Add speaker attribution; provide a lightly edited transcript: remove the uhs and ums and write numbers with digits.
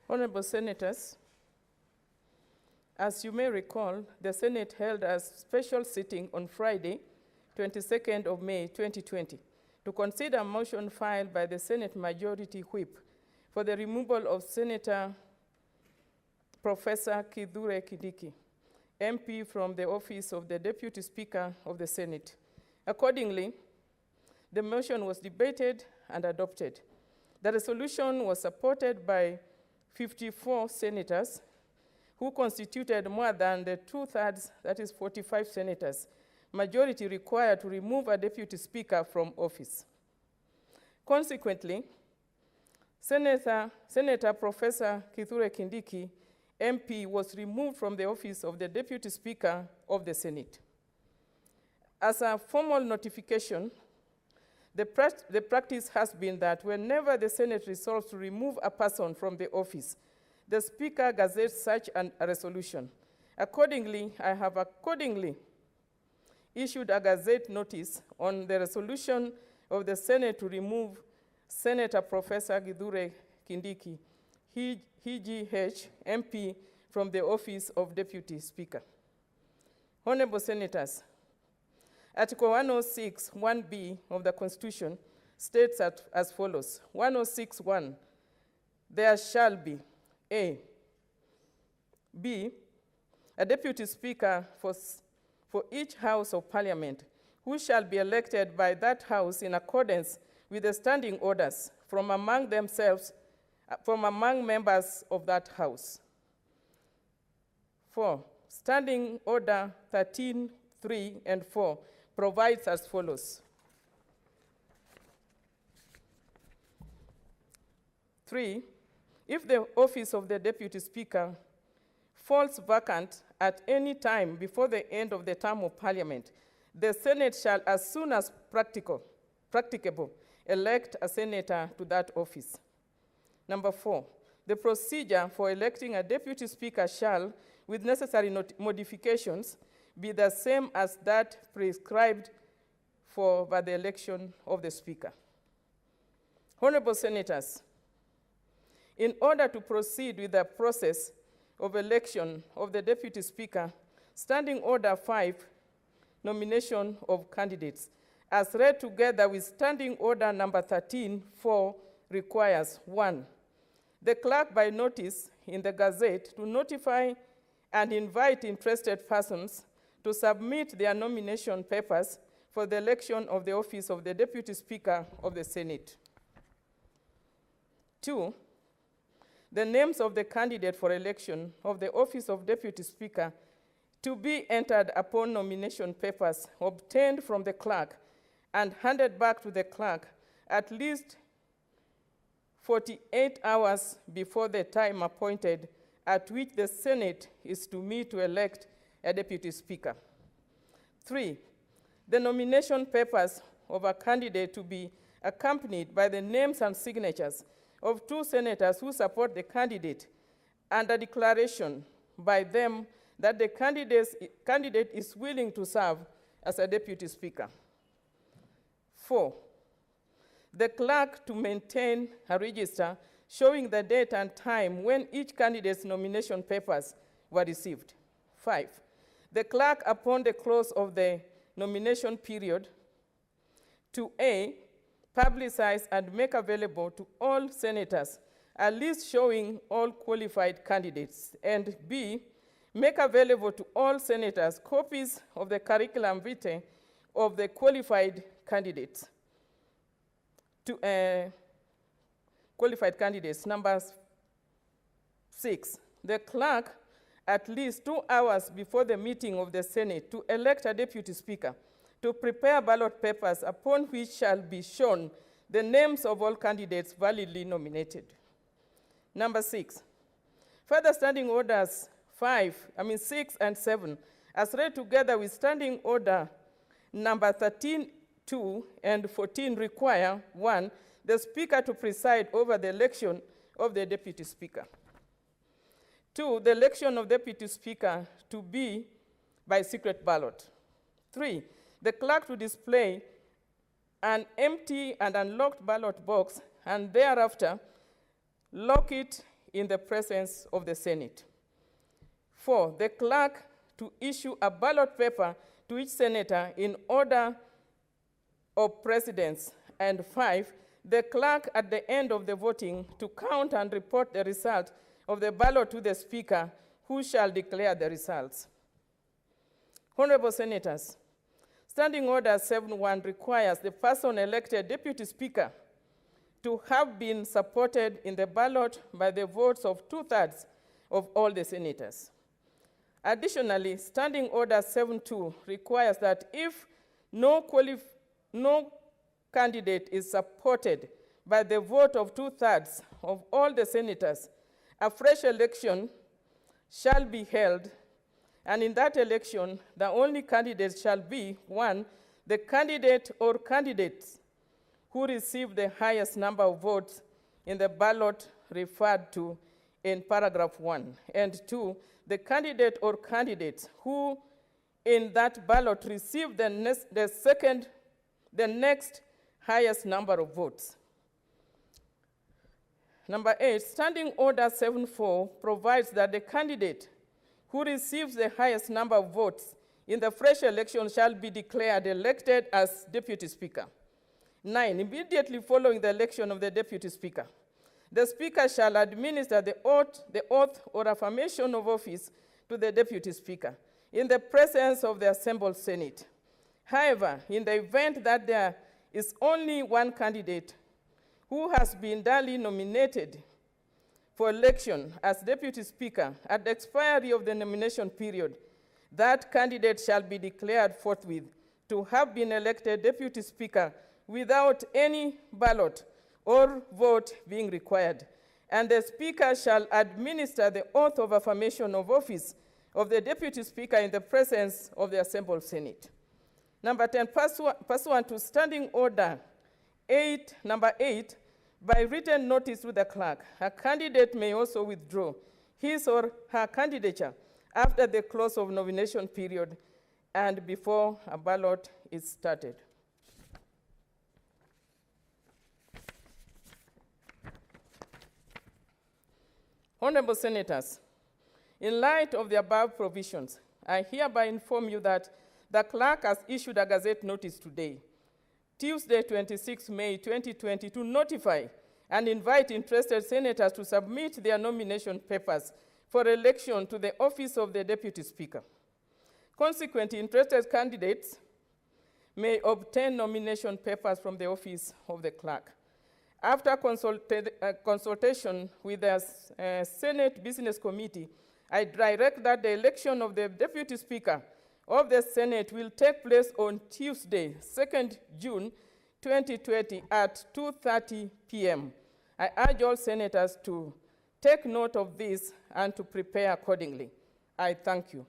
Speaker 1: Honorable Senators, as you may recall, the Senate held a special sitting on Friday, 22nd of May, 2020, to consider a motion filed by the Senate Majority Whip for the removal of Senator Professor Kithure Kindiki, MP, from the office of the Deputy Speaker of the Senate. Accordingly, the motion was debated and adopted. The resolution was supported by 54 senators who constituted more than the 2/3, that is 45 senators, majority required to remove a deputy speaker from office. Consequently, Senator Professor Kithure Kindiki, MP, was removed from the office of the Deputy Speaker of the Senate. As a formal notification, the practice has been that whenever the Senate resolves to remove a person from the office, the Speaker gazettes such a resolution. Accordingly, I have issued a gazette notice on the resolution of the Senate to remove Senator Professor Kithure Kindiki, HGH, MP, from the office of Deputy Speaker. Honorable Senators, Article 106, 1B of the Constitution states as follows. 106.1, there shall be A, Deputy Speaker for each House of Parliament, who shall be elected by that House in accordance with the standing orders from among members of that House. 4, Standing Order 13, 3, and 4 provides as follows. 3, if the office of the Deputy Speaker falls vacant at any time before the end of the term of Parliament, the Senate shall, as soon as practicable, elect a senator to that office. Number 4, the procedure for electing a Deputy Speaker shall, with necessary modifications, be the same as that prescribed by the election of the Speaker. Honorable Senators, in order to proceed with the process of election of the Deputy Speaker, Standing Order 5, nomination of candidates, as read together with Standing Order number 13, 4, requires 1, the clerk by notice in the Gazette to notify and invite interested persons to submit their nomination papers for the election of the office of the Deputy Speaker of the Senate. 2, the names of the candidate for election of the office of Deputy Speaker to be entered upon nomination papers obtained from the clerk and handed back to the clerk at least 48 hours before the time appointed at which the Senate is to meet to elect a Deputy Speaker. 3, the nomination papers of a candidate to be accompanied by the names and signatures of 2 senators who support the candidate and a declaration by them that the candidate is willing to serve as a Deputy Speaker. 4, the clerk to maintain a register showing the date and time when each candidate's nomination papers were received. 5, the clerk, upon the close of the nomination period, to A, publicize and make available to all senators a list showing all qualified candidates, and B, make available to all senators copies of the curriculum vitae of the qualified candidates. Number 6, the clerk, at least 2 hours before the meeting of the Senate to elect a Deputy Speaker, to prepare ballot papers upon which shall be shown the names of all candidates validly nominated. Number 6, further Standing Orders 6 and 7, as read together with Standing Order number 13, 2, and 14 require 1, the Speaker to preside over the election of the Deputy Speaker. 2, the election of Deputy Speaker to be by secret ballot. 3, the clerk to display an empty and unlocked ballot box and thereafter lock it in the presence of the Senate. 4, the clerk to issue a ballot paper to each senator in order of precedence. And 5, the clerk at the end of the voting to count and report the result of the ballot to the Speaker, who shall declare the results. Honorable Senators, Standing Order 7.1 requires the person elected Deputy Speaker to have been supported in the ballot by the votes of 2/3 of all the senators. Additionally, Standing Order 7.2 requires that if no candidate is supported by the vote of 2/3 of all the senators, a fresh election shall be held, and in that election, the only candidate shall be, 1, the candidate or candidates who receive the highest number of votes in the ballot referred to in paragraph 1, and 2, the candidate or candidates who in that ballot receive the next highest number of votes. Number 8, Standing Order 7.4 provides that the candidate who receives the highest number of votes in the fresh election shall be declared elected as Deputy Speaker. 9, immediately following the election of the Deputy Speaker, the Speaker shall administer the oath or affirmation of office to the Deputy Speaker in the presence of the assembled Senate. However, in the event that there is only one candidate who has been duly nominated for election as Deputy Speaker at the expiry of the nomination period, that candidate shall be declared forthwith to have been elected Deputy Speaker without any ballot or vote being required, and the Speaker shall administer the oath of affirmation of office of the Deputy Speaker in the presence of the assembled Senate. Number 10, pursuant to Standing Order number 8, by written notice to the clerk, a candidate may also withdraw his or her candidature after the close of nomination period and before a ballot is started. Honorable Senators, in light of the above provisions, I hereby inform you that the clerk has issued a Gazette notice today, Tuesday, 26 May 2020, to notify and invite interested senators to submit their nomination papers for election to the office of the Deputy Speaker. Consequently, interested candidates may obtain nomination papers from the office of the clerk. After consultation with the Senate Business Committee, I direct that the election of the Deputy Speaker of the Senate will take place on Tuesday, 2nd June 2020 at 2:30 p.m. I urge all senators to take note of this and to prepare accordingly. I thank you.